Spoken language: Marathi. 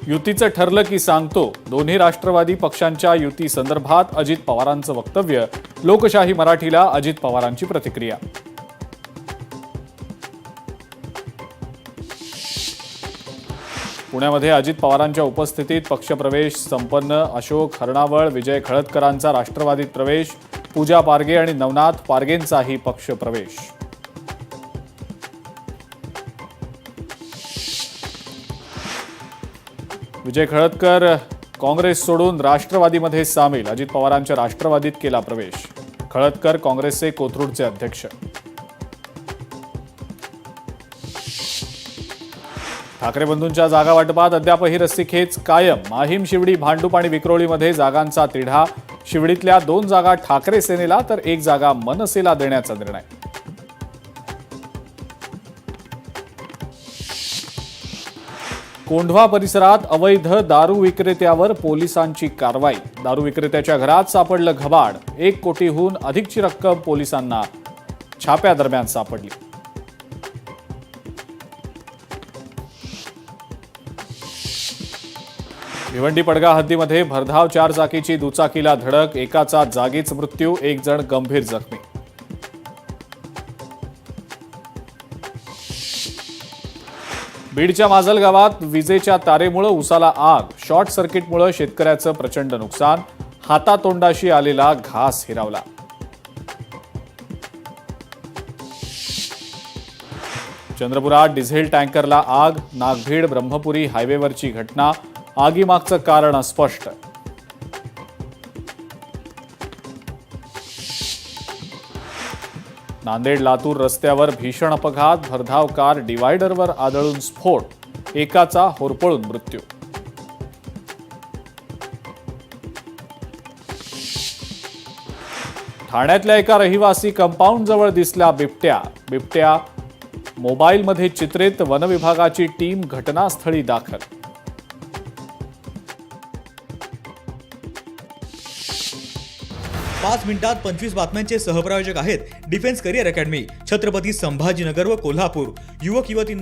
युतीचं ठरलं की सांगतो. दोन्ही राष्ट्रवादी पक्षांच्या युती संदर्भात अजित पवारांचं वक्तव्य. लोकशाही मराठीला अजित पवारांची प्रतिक्रिया. पुण्यामध्ये अजित पवारांच्या उपस्थितीत पक्षप्रवेश संपन्न. अशोक हरणावळ, विजय खळदकरांचा राष्ट्रवादीत प्रवेश. पूजा पारगे आणि नवनाथ पारगेंचाही पक्षप्रवेश. विजय खळदकर काँग्रेस सोडून राष्ट्रवादीमध्ये सामील. अजित पवारांच्या राष्ट्रवादीत केला प्रवेश. खळदकर काँग्रेसचे कोथरूडचे अध्यक्ष. ठाकरे बंधूंच्या जागा वाटपात अद्यापही रस्सीखेच कायम. माहीम, शिवडी, भांडूप आणि विक्रोळीमध्ये जागांचा तिढा. शिवडीतल्या 2 जागा ठाकरे सेनेला तर 1 जागा मनसेला देण्याचा निर्णय. कोंढवा परिसरात अवैध दारू विक्रेत्यावर पोलिसांची कारवाई. दारू विक्रेत्याच्या घरात सापडलं घबाड. 1 कोटीहून अधिकची रक्कम पोलिसांना छाप्यादरम्यान सापडली. भिवंडी पडगा हद्दीमध्ये भरधाव 4 चाकीची दुचाकीला धडक. एकाचा जागीच मृत्यू, 1 जण गंभीर जखमी. बीडच्या माजल गावात विजेच्या तारेमुळे उसाला आग. शॉर्ट सर्किटमुळे शेतकऱ्याचं प्रचंड नुकसान. हातातोंडाशी आलेला घास हिरावला. चंद्रपुरात डिझेल टँकरला आग. नागभीड ब्रह्मपुरी हायवेवरची घटना. आगीमागचं कारण अस्पष्ट. नांदेड लातूर रस्त्यावर भीषण अपघात. भरधाव कार डिवायडरवर आदळून स्फोट. एकाचा होरपळून मृत्यू. ठाण्यातल्या एका रहिवासी कंपाऊंड जवळ दिसल्या बिबट्या. बिबट्या मोबाईलमध्ये चित्रित. वनविभागाची टीम घटनास्थळी दाखल. पाच मिनिटात 25 बातम्यांचे सहप्रायोजक आहेत defence career academy, Chhatrapati Sambhajinagar व कोल्हापूर. युवक युवतींनो